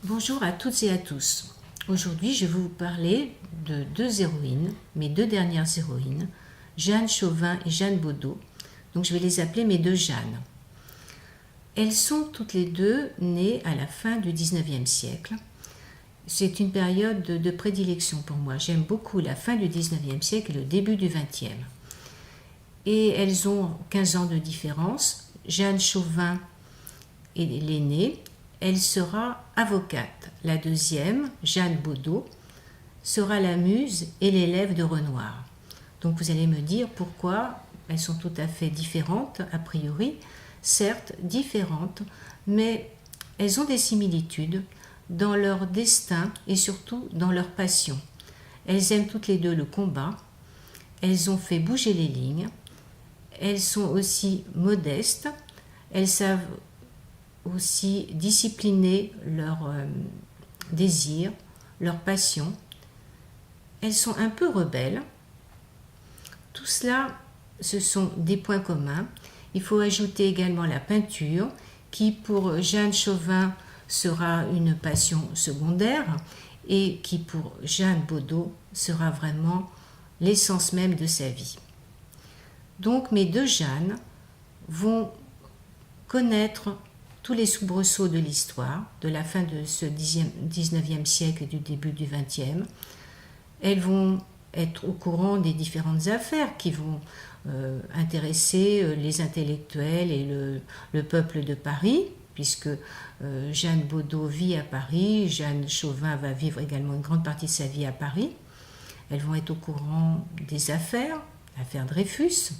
Bonjour à toutes et à tous. Aujourd'hui, je vais vous parler de deux héroïnes, mes deux dernières héroïnes, Jeanne Chauvin et Jeanne Baudot. Donc je vais les appeler mes deux Jeannes. Elles sont toutes les deux nées à la fin du 19e siècle. C'est une période de prédilection pour moi. J'aime beaucoup la fin du 19e siècle et le début du 20e. Et elles ont 15 ans de différence. Jeanne Chauvin est l'aînée. Elle sera avocate. La deuxième, Jeanne Baudot, sera la muse et l'élève de Renoir. Donc vous allez me dire pourquoi elles sont tout à fait différentes, a priori. Certes, différentes, mais elles ont des similitudes dans leur destin et surtout dans leur passion. Elles aiment toutes les deux le combat. Elles ont fait bouger les lignes. Elles sont aussi modestes. Elles savent aussi discipliner leurs désirs, leurs passions. Elles sont un peu rebelles. Tout cela, ce sont des points communs. Il faut ajouter également la peinture, qui pour Jeanne Chauvin sera une passion secondaire et qui pour Jeanne Baudot sera vraiment l'essence même de sa vie. Donc mes deux Jeannes vont connaître tous les soubresauts de l'histoire, de la fin de ce 19e siècle et du début du 20e. Elles vont être au courant des différentes affaires qui vont intéresser les intellectuels et le peuple de Paris, puisque Jeanne Baudot vit à Paris, Jeanne Chauvin va vivre également une grande partie de sa vie à Paris. Elles vont être au courant des affaires, l'affaire Dreyfus,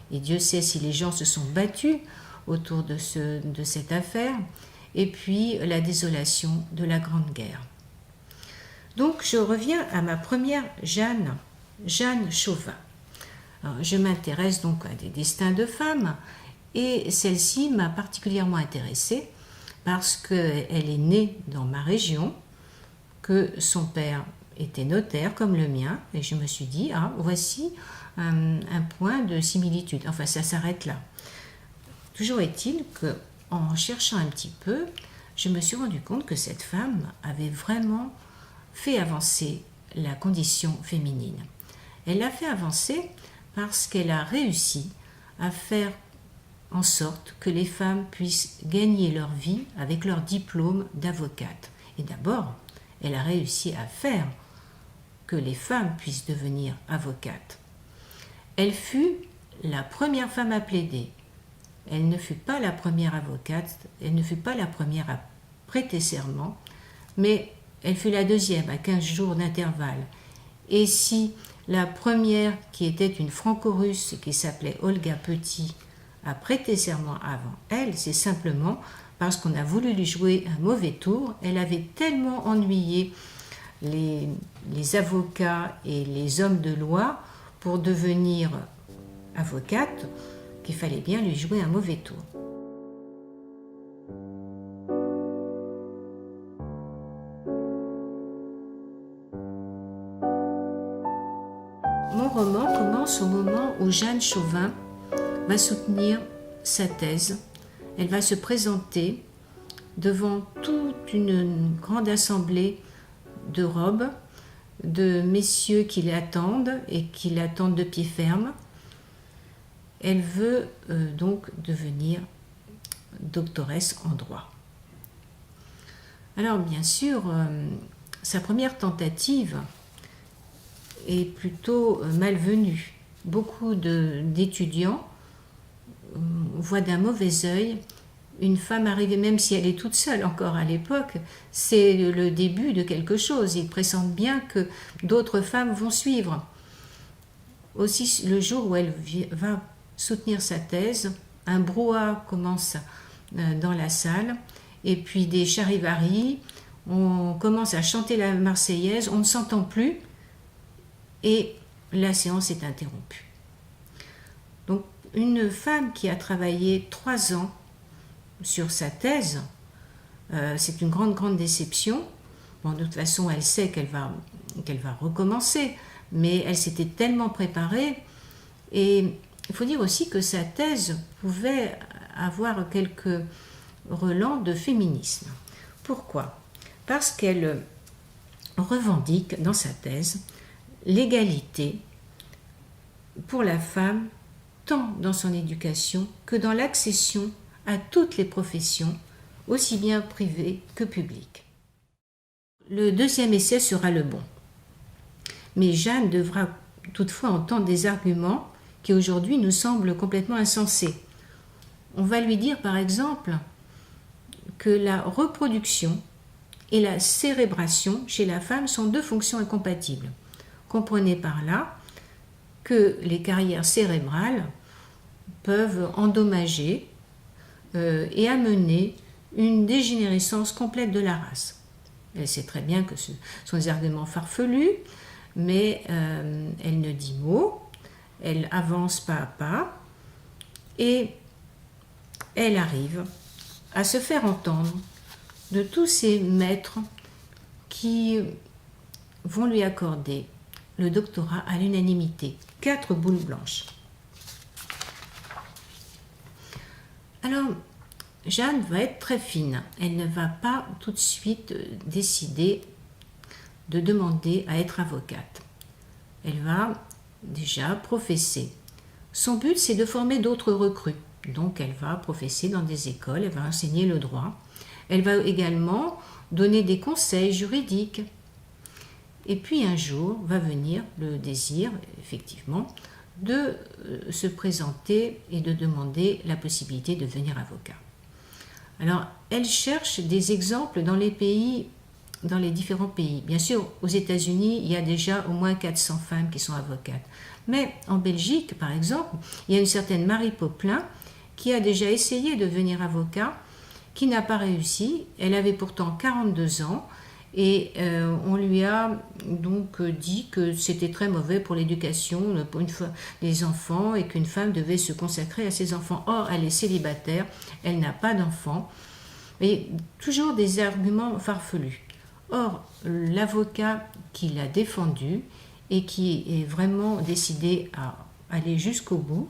et Dieu sait si les gens se sont battus autour de cette affaire, et puis la désolation de la Grande Guerre. Donc je reviens à ma première Jeanne, Jeanne Chauvin. Alors, je m'intéresse donc à des destins de femmes, et celle-ci m'a particulièrement intéressée parce qu'elle est née dans ma région, que son père était notaire comme le mien, et je me suis dit, voici un point de similitude. Enfin, ça s'arrête là. Toujours est-il qu'en cherchant un petit peu, je me suis rendu compte que cette femme avait vraiment fait avancer la condition féminine. Elle l'a fait avancer parce qu'elle a réussi à faire en sorte que les femmes puissent gagner leur vie avec leur diplôme d'avocate. Et d'abord, elle a réussi à faire que les femmes puissent devenir avocates. Elle fut la première femme à plaider. Elle ne fut pas la première avocate, elle ne fut pas la première à prêter serment, mais elle fut la deuxième à 15 jours d'intervalle. Et si la première, qui était une franco-russe qui s'appelait Olga Petit, a prêté serment avant elle, c'est simplement parce qu'on a voulu lui jouer un mauvais tour. Elle avait tellement ennuyé les avocats et les hommes de loi pour devenir avocate qu'il fallait bien lui jouer un mauvais tour. Mon roman commence au moment où Jeanne Chauvin va soutenir sa thèse. Elle va se présenter devant toute une grande assemblée de robes, de messieurs qui l'attendent et qui l'attendent de pied ferme. Elle veut donc devenir doctoresse en droit. Alors bien sûr, sa première tentative est plutôt malvenue. Beaucoup d'étudiants voient d'un mauvais œil une femme arriver, même si elle est toute seule encore à l'époque, c'est le début de quelque chose. Ils pressentent bien que d'autres femmes vont suivre. Aussi, le jour où elle va soutenir sa thèse, un brouhaha commence dans la salle, et puis des charivaris, on commence à chanter la Marseillaise, on ne s'entend plus, et la séance est interrompue. Donc, une femme qui a travaillé 3 ans sur sa thèse, c'est une grande déception. Bon, de toute façon, elle sait qu'elle va recommencer, mais elle s'était tellement préparée. Et il faut dire aussi que sa thèse pouvait avoir quelques relents de féminisme. Pourquoi ? parce qu'elle revendique dans sa thèse l'égalité pour la femme tant dans son éducation que dans l'accession à toutes les professions, aussi bien privées que publiques. Le deuxième essai sera le bon. Mais Jeanne devra toutefois entendre des arguments qui aujourd'hui nous semblent complètement insensés. On va lui dire par exemple que la reproduction et la cérébration chez la femme sont deux fonctions incompatibles. Comprenez par là que les carrières cérébrales peuvent endommager et amener une dégénérescence complète de la race. Elle sait très bien que ce sont des arguments farfelus, mais elle ne dit mot, elle avance pas à pas, et elle arrive à se faire entendre de tous ces maîtres qui vont lui accorder le doctorat à l'unanimité, 4 boules blanches. Alors, Jeanne va être très fine. Elle ne va pas tout de suite décider de demander à être avocate. Elle va déjà professer. Son but, c'est de former d'autres recrues. Donc, elle va professer dans des écoles, elle va enseigner le droit. Elle va également donner des conseils juridiques. Et puis, un jour, va venir le désir, effectivement, de se présenter et de demander la possibilité de devenir avocat. Alors, elle cherche des exemples dans les différents pays. Bien sûr, aux États-Unis, il y a déjà au moins 400 femmes qui sont avocates. Mais en Belgique, par exemple, il y a une certaine Marie Poplin qui a déjà essayé de devenir avocat, qui n'a pas réussi. Elle avait pourtant 42 ans et on lui a donc dit que c'était très mauvais pour l'éducation des enfants et qu'une femme devait se consacrer à ses enfants. Or, elle est célibataire, elle n'a pas d'enfants. Et toujours des arguments farfelus. Or, l'avocat qui l'a défendu et qui est vraiment décidé à aller jusqu'au bout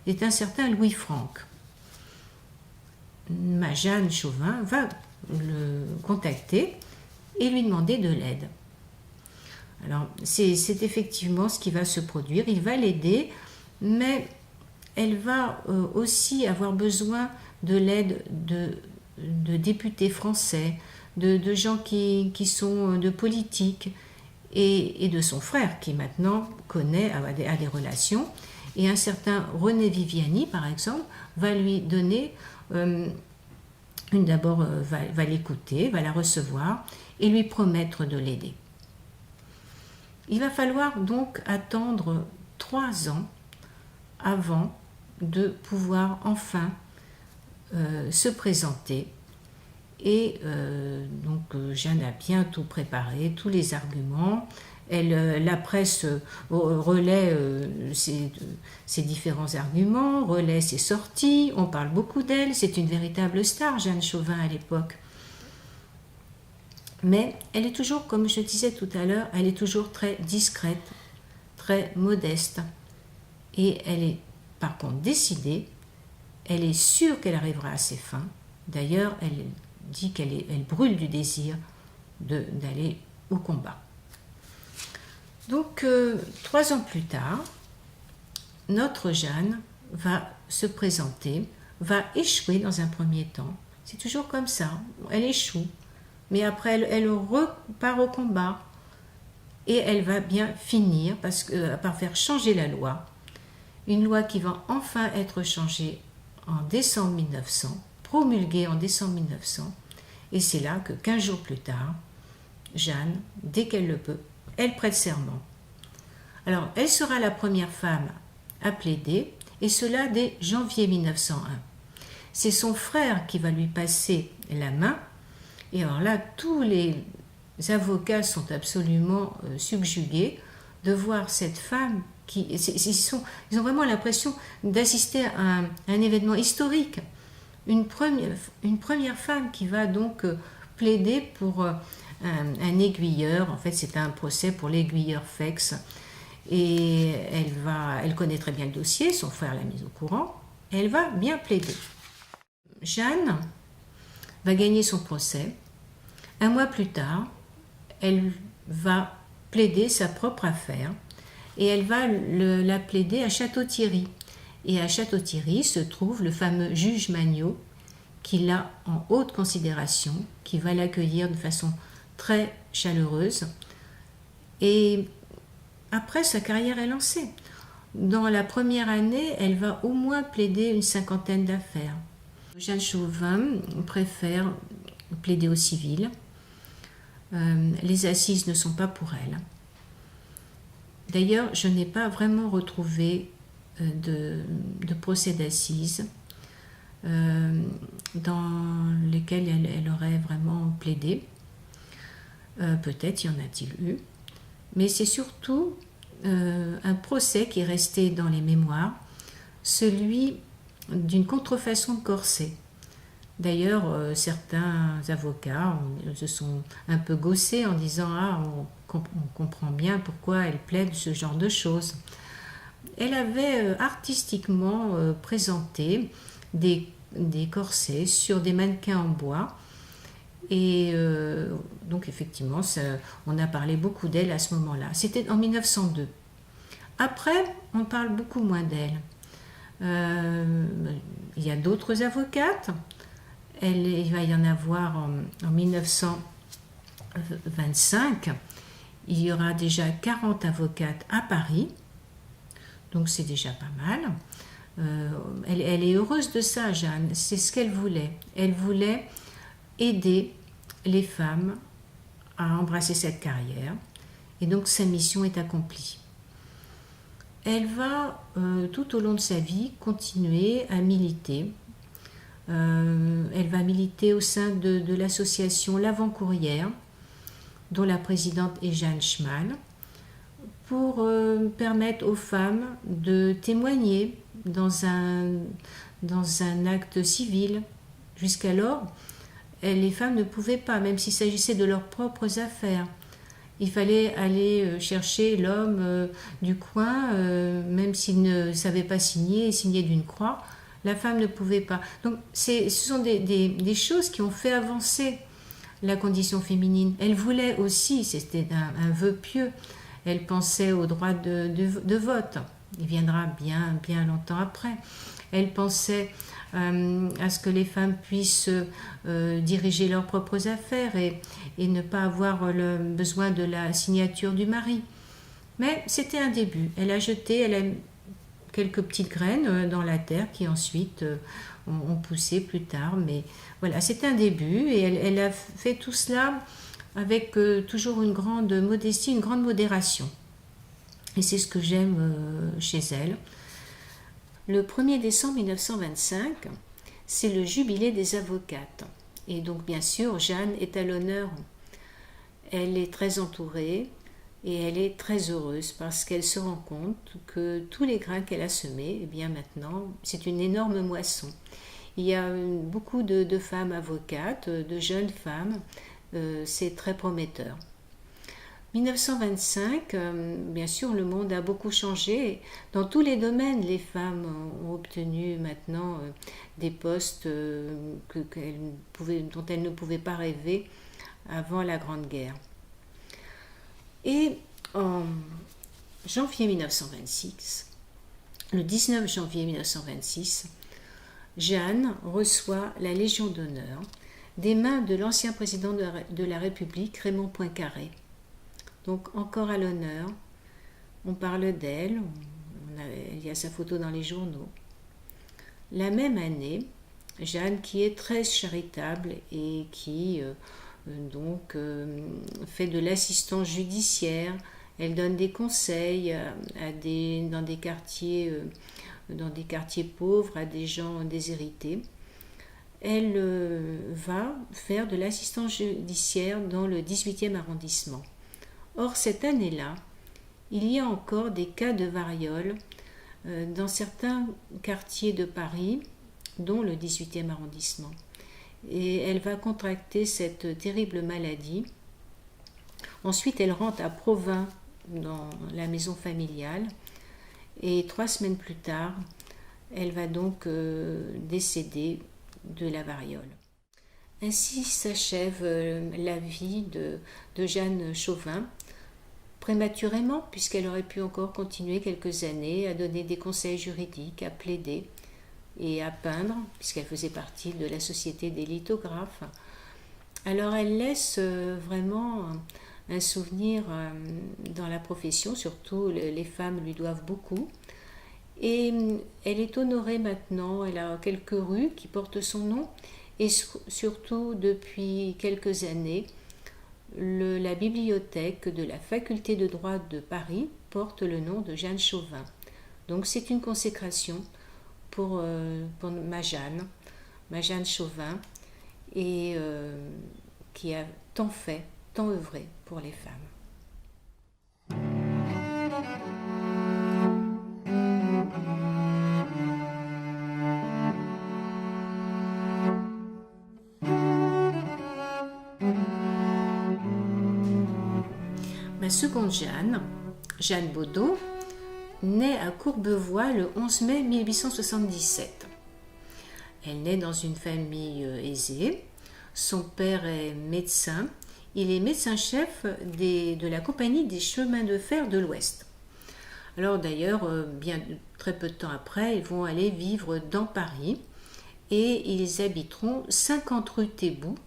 est un certain Louis Franck. Jeanne Chauvin va le contacter et lui demander de l'aide. Alors, c'est effectivement ce qui va se produire. Il va l'aider, mais elle va aussi avoir besoin de l'aide de députés français, de gens qui sont de politique et de son frère qui maintenant a des relations. Et un certain René Viviani, par exemple, va lui donner, d'abord va l'écouter, va la recevoir et lui promettre de l'aider. Il va falloir donc attendre 3 ans avant de pouvoir enfin se présenter. Et donc Jeanne a bien tout préparé, tous les arguments. La presse relaie ses différents arguments, relaie ses sorties, on parle beaucoup d'elle, c'est une véritable star, Jeanne Chauvin, à l'époque. Mais elle est toujours, comme je disais tout à l'heure, elle est toujours très discrète, très modeste. Et elle est par contre décidée, elle est sûre qu'elle arrivera à ses fins. D'ailleurs, elle dit qu'elle brûle du désir d'aller au combat. Donc, 3 ans plus tard, notre Jeanne va se présenter, va échouer dans un premier temps. C'est toujours comme ça, elle échoue. Mais après, elle repart au combat. Et elle va bien finir par faire changer la loi. Une loi qui va enfin être changée en décembre 1900, promulguée en décembre 1900. Et c'est là que 15 jours plus tard, Jeanne, dès qu'elle le peut, elle prête serment. Alors, elle sera la première femme à plaider, et cela dès janvier 1901. C'est son frère qui va lui passer la main. Et alors là, tous les avocats sont absolument subjugués de voir cette femme ils ont vraiment l'impression d'assister à un événement historique. Une première femme qui va donc plaider pour un aiguilleur. En fait, c'est un procès pour l'aiguilleur Fex. Et elle connaît très bien le dossier, son frère l'a mise au courant. Et elle va bien plaider. Jeanne va gagner son procès, Un mois plus tard, elle va plaider sa propre affaire et elle va la plaider à Château-Thierry. Et à Château-Thierry se trouve le fameux juge Magniot qui l'a en haute considération, qui va l'accueillir de façon très chaleureuse. Et après, sa carrière est lancée. Dans la première année, elle va au moins plaider une cinquantaine d'affaires. Jeanne Chauvin préfère plaider au civil. Les assises ne sont pas pour elle. D'ailleurs, je n'ai pas vraiment retrouvé de procès d'assises dans lesquels elle aurait vraiment plaidé. Peut-être y en a-t-il eu. Mais c'est surtout un procès qui est resté dans les mémoires, celui d'une contrefaçon de corset. D'ailleurs, certains avocats se sont un peu gaussés en disant « Ah, on comprend bien pourquoi elle plaide ce genre de choses ». Elle avait artistiquement présenté des corsets sur des mannequins en bois. Et donc effectivement, on a parlé beaucoup d'elle à ce moment-là. C'était en 1902. Après, on parle beaucoup moins d'elle. Il y a d'autres avocates. Il va y en avoir en 1925. Il y aura déjà 40 avocates à Paris. Donc c'est déjà pas mal. Elle est heureuse de ça, Jeanne. C'est ce qu'elle voulait. Elle voulait aider les femmes à embrasser cette carrière. Et donc sa mission est accomplie. Elle va, tout au long de sa vie, continuer à militer. Elle va militer au sein de l'association L'Avant-Courrière, dont la présidente est Jeanne Schmal, pour permettre aux femmes de témoigner dans un acte civil. Jusqu'alors, les femmes ne pouvaient pas, même s'il s'agissait de leurs propres affaires. Il fallait aller chercher l'homme du coin, même s'il ne savait pas signer d'une croix. La femme ne pouvait pas. Donc, ce sont des choses qui ont fait avancer la condition féminine. Elle voulait aussi, c'était un vœu pieux, elle pensait au droit de vote. Il viendra bien longtemps après. Elle pensait à ce que les femmes puissent diriger leurs propres affaires et ne pas avoir le besoin de la signature du mari. Mais c'était un début. Elle a quelques petites graines dans la terre qui ensuite ont poussé plus tard. Mais voilà, c'est un début et elle a fait tout cela avec toujours une grande modestie, une grande modération. Et c'est ce que j'aime chez elle. Le 1er décembre 1925, c'est le jubilé des avocates. Et donc, bien sûr, Jeanne est à l'honneur. Elle est très entourée et elle est très heureuse parce qu'elle se rend compte que tous les grains qu'elle a semés, eh bien maintenant, c'est une énorme moisson. Il y a beaucoup de femmes avocates, de jeunes femmes. C'est très prometteur. 1925, bien sûr, le monde a beaucoup changé. Dans tous les domaines, les femmes ont obtenu maintenant des postes dont elles ne pouvaient pas rêver avant la Grande Guerre. Et en janvier 1926, le 19 janvier 1926, Jeanne reçoit la Légion d'honneur des mains de l'ancien président de la République, Raymond Poincaré. Donc encore à l'honneur, on parle d'elle, il y a sa photo dans les journaux. La même année, Jeanne, qui est très charitable et qui fait de l'assistance judiciaire, elle donne des conseils dans des quartiers pauvres, à des gens déshérités. Elle va faire de l'assistance judiciaire dans le 18e arrondissement. Or, cette année-là, il y a encore des cas de variole dans certains quartiers de Paris, dont le 18e arrondissement. Et elle va contracter cette terrible maladie. Ensuite, elle rentre à Provins, dans la maison familiale. Et 3 semaines plus tard, elle va donc décéder de la variole. Ainsi s'achève la vie de Jeanne Chauvin, prématurément, puisqu'elle aurait pu encore continuer quelques années à donner des conseils juridiques, à plaider et à peindre, puisqu'elle faisait partie de la société des lithographes. Alors elle laisse vraiment un souvenir dans la profession, surtout les femmes lui doivent beaucoup. Et elle est honorée maintenant, elle a quelques rues qui portent son nom, et surtout depuis quelques années, la bibliothèque de la faculté de droit de Paris porte le nom de Jeanne Chauvin. Donc c'est une consécration pour ma Jeanne Chauvin, et qui a tant fait, tant œuvré pour les femmes. Ma seconde Jeanne, Jeanne Baudot, naît à Courbevoie le 11 mai 1877. Elle naît dans une famille aisée. Son père est médecin. Il est médecin-chef de la compagnie des chemins de fer de l'Ouest. Alors d'ailleurs, bien très peu de temps après, ils vont aller vivre dans Paris et ils habiteront 50 rue Thébout.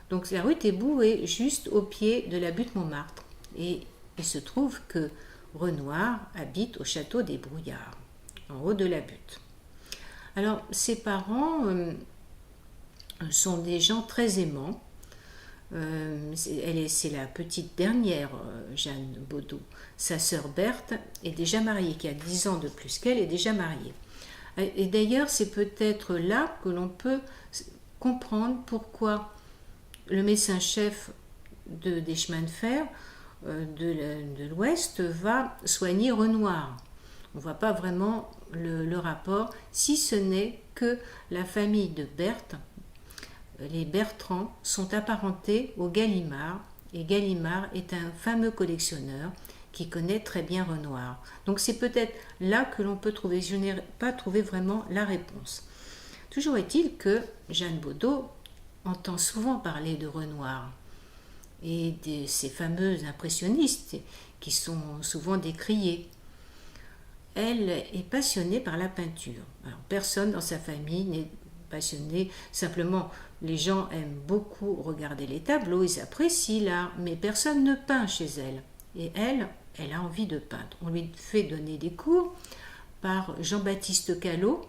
Donc la rue Thébout est juste au pied de la butte Montmartre. Et il se trouve que Renoir habite au château des Brouillards, en haut de la butte. Alors, ses parents sont des gens très aimants. C'est la petite dernière, Jeanne Baudot. Sa sœur Berthe est déjà mariée, qui a 10 ans de plus qu'elle, est déjà mariée. Et d'ailleurs, c'est peut-être là que l'on peut comprendre pourquoi le médecin-chef des chemins de fer de l'Ouest va soigner Renoir. On ne voit pas vraiment le rapport, si ce n'est que la famille de Berthe, les Bertrand, sont apparentés aux Gallimard, et Gallimard est un fameux collectionneur qui connaît très bien Renoir. Donc c'est peut-être là que l'on peut trouver, je n'ai pas trouvé vraiment la réponse. Toujours est-il que Jeanne Baudot entend souvent parler de Renoir et de ces fameux impressionnistes qui sont souvent décriés. Elle est passionnée par la peinture. Alors, personne dans sa famille n'est passionné, simplement les gens aiment beaucoup regarder les tableaux, ils apprécient l'art, mais personne ne peint chez elle. Et elle a envie de peindre. On lui fait donner des cours par Jean-Baptiste Callot,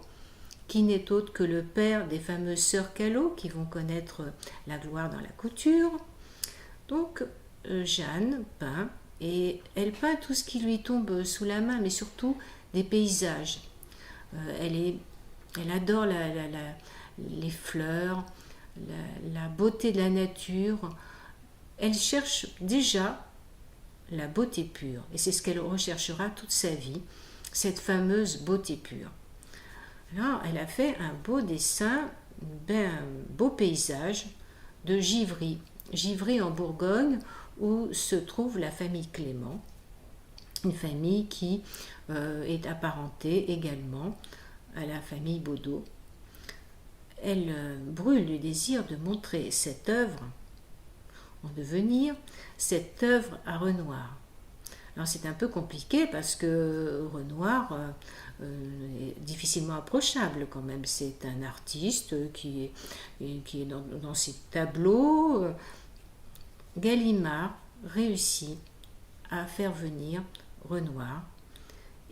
qui n'est autre que le père des fameuses sœurs Callot qui vont connaître la gloire dans la couture. Donc Jeanne peint, et elle peint tout ce qui lui tombe sous la main, mais surtout des paysages. Elle adore les fleurs, la beauté de la nature. Elle cherche déjà la beauté pure, et c'est ce qu'elle recherchera toute sa vie, cette fameuse beauté pure. Alors, elle a fait un beau dessin, un beau paysage de Givry. Givry en Bourgogne, où se trouve la famille Clément, une famille qui est apparentée également à la famille Baudot. Elle brûle du désir de montrer cette œuvre en devenir, cette œuvre à Renoir. Alors c'est un peu compliqué parce que Renoir est difficilement approchable quand même. C'est un artiste qui est dans ses tableaux. Gallimard réussit à faire venir Renoir.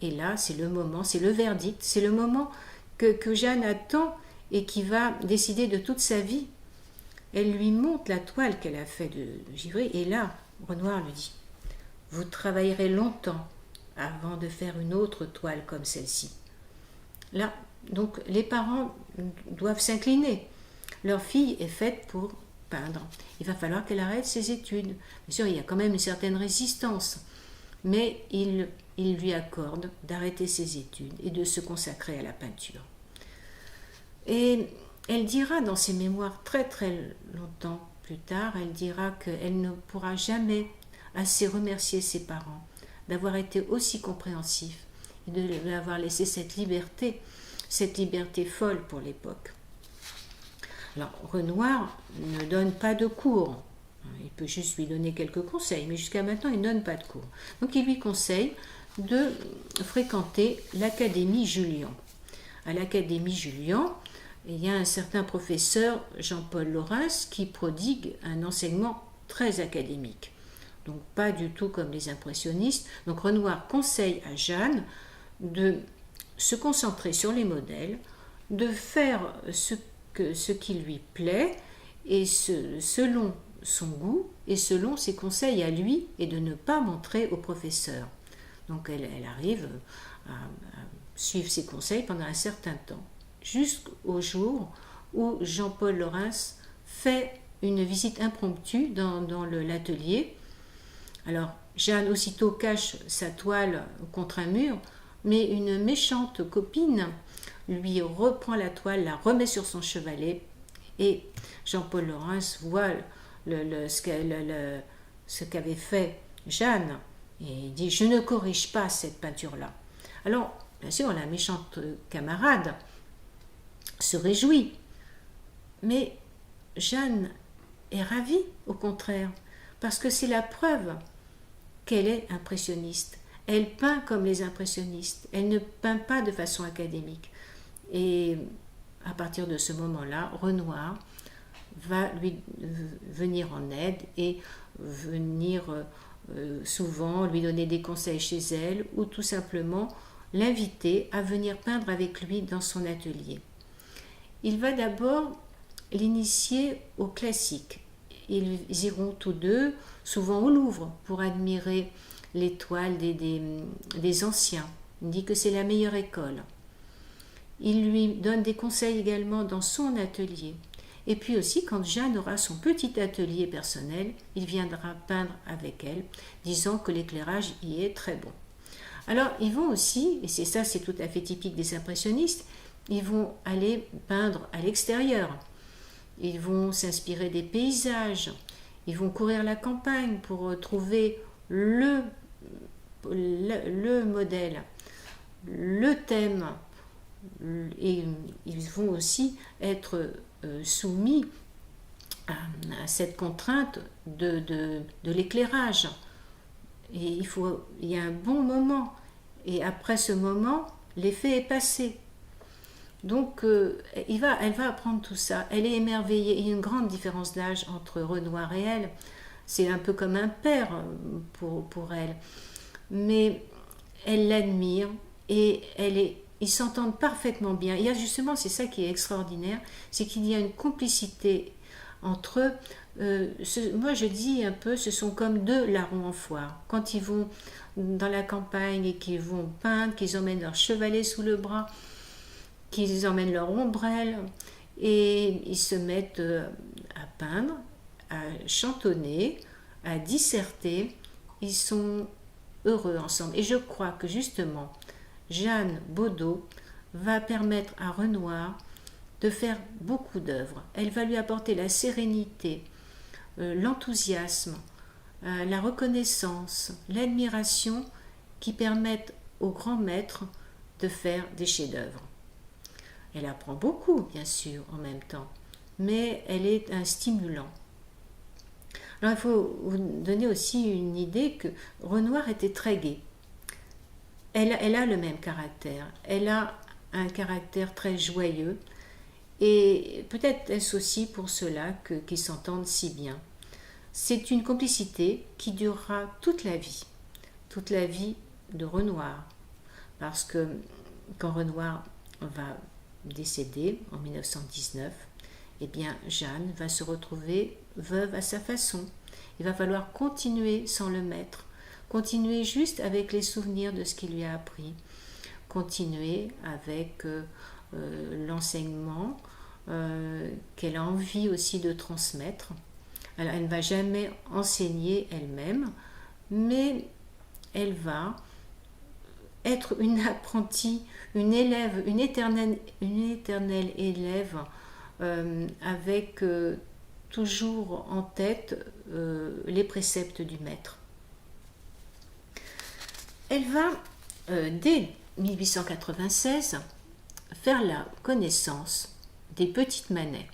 Et là, c'est le moment, c'est le verdict, c'est le moment que Jeanne attend et qui va décider de toute sa vie. Elle lui montre la toile qu'elle a faite de Givry, et là, Renoir lui dit « Vous travaillerez longtemps avant de faire une autre toile comme celle-ci. » Là, donc, les parents doivent s'incliner. Leur fille est faite pour peindre. Il va falloir qu'elle arrête ses études. Bien sûr, il y a quand même une certaine résistance, mais il lui accorde d'arrêter ses études et de se consacrer à la peinture. Et elle dira dans ses mémoires très très longtemps plus tard, elle dira qu'elle ne pourra jamais assez remercier ses parents d'avoir été aussi compréhensifs et de lui avoir laissé cette liberté folle pour l'époque. Alors, Renoir ne donne pas de cours. Il peut juste lui donner quelques conseils, mais jusqu'à maintenant, il ne donne pas de cours. Donc, il lui conseille de fréquenter l'Académie Julian. À l'Académie Julian, il y a un certain professeur, Jean-Paul Laurens, qui prodigue un enseignement très académique. Donc, pas du tout comme les impressionnistes. Donc, Renoir conseille à Jeanne de se concentrer sur les modèles, de faire ce qui lui plaît, et selon son goût et selon ses conseils à lui, et de ne pas montrer au professeur. Donc elle arrive à suivre ses conseils pendant un certain temps, jusqu'au jour où Jean-Paul Laurens fait une visite impromptue dans l'atelier. Alors Jeanne aussitôt cache sa toile contre un mur, mais une méchante copine lui reprend la toile, la remet sur son chevalet, et Jean-Paul Laurens voit ce qu'avait fait Jeanne, et il dit « Je ne corrige pas cette peinture-là ». Alors, bien sûr, la méchante camarade se réjouit, mais Jeanne est ravie, au contraire, parce que c'est la preuve qu'elle est impressionniste. Elle peint comme les impressionnistes, elle ne peint pas de façon académique. Et à partir de ce moment-là, Renoir va lui venir en aide et venir souvent lui donner des conseils chez elle, ou tout simplement l'inviter à venir peindre avec lui dans son atelier. Il va d'abord l'initier au classique. Ils iront tous deux souvent au Louvre pour admirer les toiles des anciens. Il dit que c'est la meilleure école. Il lui donne des conseils également dans son atelier. Et puis aussi, quand Jeanne aura son petit atelier personnel, il viendra peindre avec elle, disant que l'éclairage y est très bon. Alors, ils vont aussi, et c'est tout à fait typique des impressionnistes, ils vont aller peindre à l'extérieur. Ils vont s'inspirer des paysages, ils vont courir la campagne pour trouver le modèle, le thème, et ils vont aussi être soumis à cette contrainte de l'éclairage. Et il y a un bon moment, et après ce moment, l'effet est passé. Donc, elle va apprendre tout ça. Elle est émerveillée. Il y a une grande différence d'âge entre Renoir et elle. C'est un peu comme un père pour elle. Mais elle l'admire et ils s'entendent parfaitement bien. Il y a justement, c'est ça qui est extraordinaire, c'est qu'il y a une complicité entre eux. Moi, je dis un peu, ce sont comme deux larrons en foire. Quand ils vont dans la campagne et qu'ils vont peindre, qu'ils emmènent leur chevalet sous le bras, qu'ils emmènent leur ombrelle et ils se mettent à peindre, à chantonner, à disserter. Ils sont heureux ensemble. Et je crois que justement, Jeanne Bodot va permettre à Renoir de faire beaucoup d'œuvres. Elle va lui apporter la sérénité, l'enthousiasme, la reconnaissance, l'admiration qui permettent au grand maître de faire des chefs-d'œuvre. Elle apprend beaucoup, bien sûr, en même temps, mais elle est un stimulant. Alors, il faut vous donner aussi une idée que Renoir était très gai. Elle a le même caractère. Elle a un caractère très joyeux, et peut-être est-ce aussi pour cela qu'ils s'entendent si bien. C'est une complicité qui durera toute la vie de Renoir, parce que quand Renoir va décéder en 1919, eh bien Jeanne va se retrouver veuve à sa façon. Il va falloir continuer sans le maître, continuer juste avec les souvenirs de ce qu'il lui a appris, continuer avec l'enseignement qu'elle a envie aussi de transmettre. Alors, elle ne va jamais enseigner elle-même, mais elle va être une apprentie, une élève, une éternelle élève, avec toujours en tête les préceptes du maître. Elle va, dès 1896, faire la connaissance des petites Manet.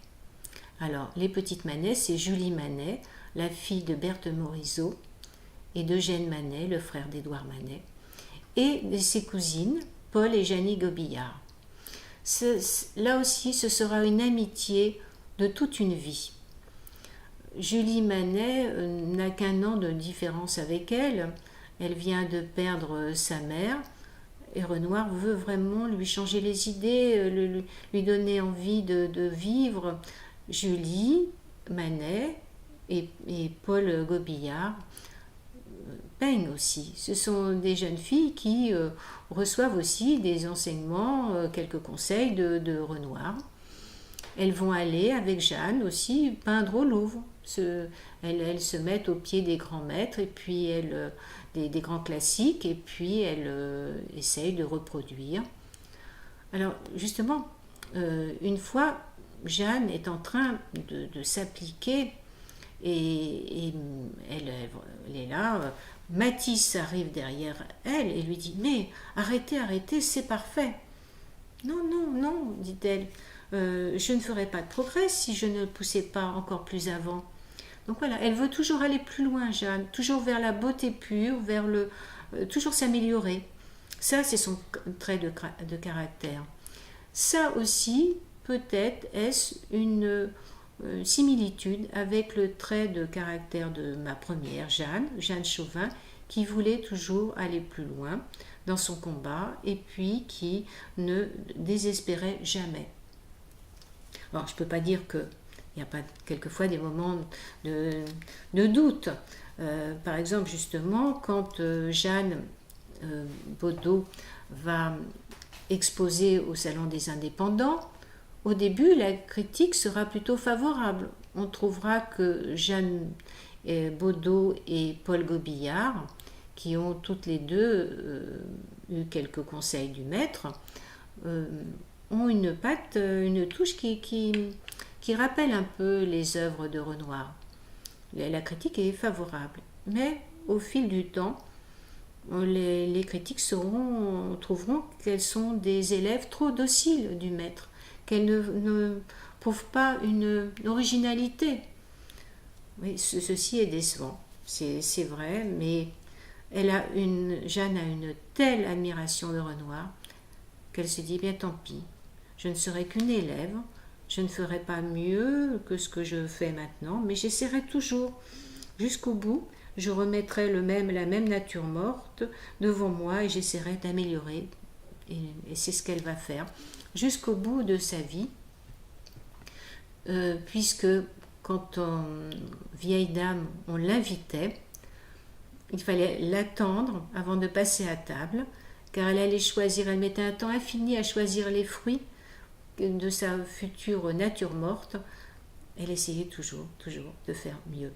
Alors, les petites Manet, c'est Julie Manet, la fille de Berthe Morisot et d'Eugène Manet, le frère d'Édouard Manet, et ses cousines, Paul et Jeannie Gobillard. Là aussi, ce sera une amitié de toute une vie. Julie Manet n'a qu'un an de différence avec elle. Elle vient de perdre sa mère et Renoir veut vraiment lui changer les idées, lui donner envie de vivre. Julie Manet et Paul Gobillard peignent aussi. Ce sont des jeunes filles qui reçoivent aussi des enseignements, quelques conseils de Renoir. Elles vont aller avec Jeanne aussi peindre au Louvre. Elles se mettent au pied des grands maîtres et puis des grands classiques et puis elles essayent de reproduire. Alors justement, une fois, Jeanne est en train de s'appliquer et elle est là. Matisse arrive derrière elle et lui dit « Mais arrêtez, c'est parfait !»« Non, non, non, dit-elle, je ne ferai pas de progrès si je ne poussais pas encore plus avant. » Donc voilà, elle veut toujours aller plus loin, Jeanne, toujours vers la beauté pure, toujours s'améliorer. Ça, c'est son trait de caractère. Ça aussi, peut-être, est-ce une similitude avec le trait de caractère de ma première, Jeanne Chauvin, qui voulait toujours aller plus loin dans son combat et puis qui ne désespérait jamais. Alors, je ne peux pas dire qu'il n'y a pas quelquefois des moments de doute. Par exemple, justement, quand Jeanne Baudot va exposer au Salon des Indépendants, au début, la critique sera plutôt favorable. On trouvera que Jeanne Baudot et Paul Gobillard, qui ont toutes les deux eu quelques conseils du maître, ont une patte, une touche qui rappelle un peu les œuvres de Renoir. La critique est favorable. Mais au fil du temps, les critiques trouveront qu'elles sont des élèves trop dociles du maître, qu'elle ne prouve pas une originalité. Oui, ceci est décevant, c'est vrai, mais Jeanne a une telle admiration de Renoir qu'elle se dit, bien tant pis, je ne serai qu'une élève, je ne ferai pas mieux que ce que je fais maintenant, mais j'essaierai toujours, jusqu'au bout, je remettrai la même nature morte devant moi et j'essaierai d'améliorer, et c'est ce qu'elle va faire jusqu'au bout de sa vie, puisque quand vieille dame, on l'invitait, il fallait l'attendre avant de passer à table, car elle allait choisir, elle mettait un temps infini à choisir les fruits de sa future nature morte. Elle essayait toujours de faire mieux.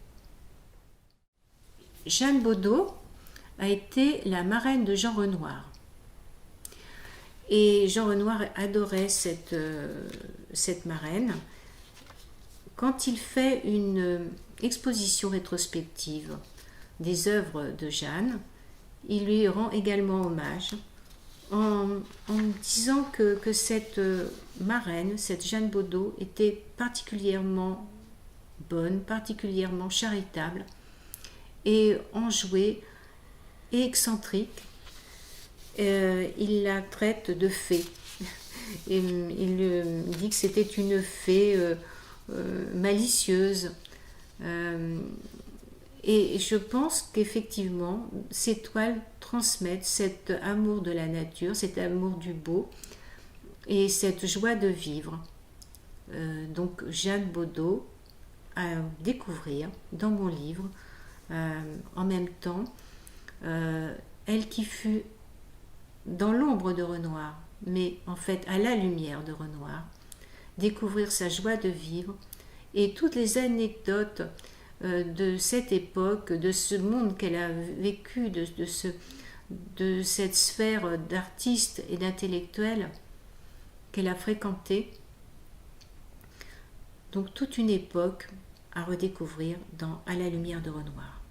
Jeanne Baudot a été la marraine de Jean Renoir. Et Jean Renoir adorait cette marraine. Quand il fait une exposition rétrospective des œuvres de Jeanne, il lui rend également hommage en disant que cette marraine, cette Jeanne Baudot, était particulièrement bonne, particulièrement charitable et enjouée et excentrique. Il la traite de fée. Et il dit que c'était une fée malicieuse. Et je pense qu'effectivement, ces toiles transmettent cet amour de la nature, cet amour du beau et cette joie de vivre. Donc Jeanne Baudot à découvrir dans mon livre, en même temps, elle qui fut dans l'ombre de Renoir, mais en fait à la lumière de Renoir, découvrir sa joie de vivre et toutes les anecdotes de cette époque, de ce monde qu'elle a vécu, de cette sphère d'artistes et d'intellectuels qu'elle a fréquentée. Donc toute une époque à redécouvrir dans À la lumière de Renoir.